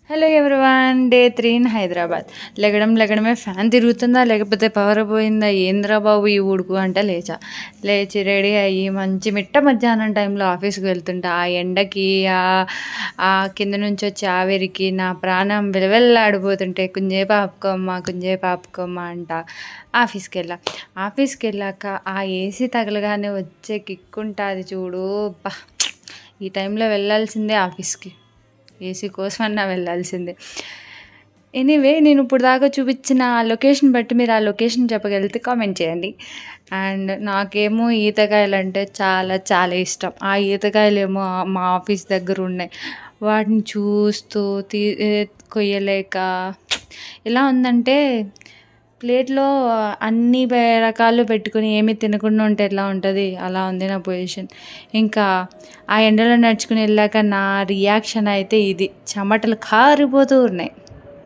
Hello everyone. Day 3 in Hyderabad. లెగడమే fan తిరుగుతుందా లేకపోతే పవర్ పోయిందా, ఏంద్రా బాబు ఈ ఉడుకు అంటే లేచి రెడీ అయ్యి మంచి మిట్ట మధ్యాహ్నం టైంలో ఆఫీస్కి వెళ్తుంటా. ఆ ఎండకి ఆ కింద నుంచి వచ్చే ఆవిరికి నా ప్రాణం విలవెల్లాడిపోతుంటే కుంజేపు ఆపుకోమ్మ అంట ఆఫీస్కి వెళ్ళాక ఆ ఏసీ తగలగానే వచ్చే కిక్కుంటుంది చూడు. ఈ టైంలో వెళ్ళాల్సిందే ఆఫీస్కి, ఏసీ కోసమన్నా వెళ్ళాల్సిందే. ఎనీవే, నేను ఇప్పుడు దాకా చూపించిన ఆ లొకేషన్ బట్టి మీరు ఆ లొకేషన్ చెప్పగలిగితే కామెంట్ చేయండి. అండ్ నాకేమో ఈతకాయలు అంటే చాలా చాలా ఇష్టం. ఆ ఈతకాయలేమో మా ఆఫీస్ దగ్గర ఉన్నాయి. వాటిని చూస్తూ కొయ్యలేక ఎలా ఉందంటే, ప్లేట్లో అన్ని రకాలు పెట్టుకుని ఏమీ తినకుండా ఉంటే ఎలా ఉంటుంది, అలా ఉంది నా పొజిషన్. ఇంకా ఆ ఎండలో నడుచుకుని వెళ్ళాక నా రియాక్షన్ అయితే ఇది, చెమటలు కారిపోతూ ఉన్నాయి.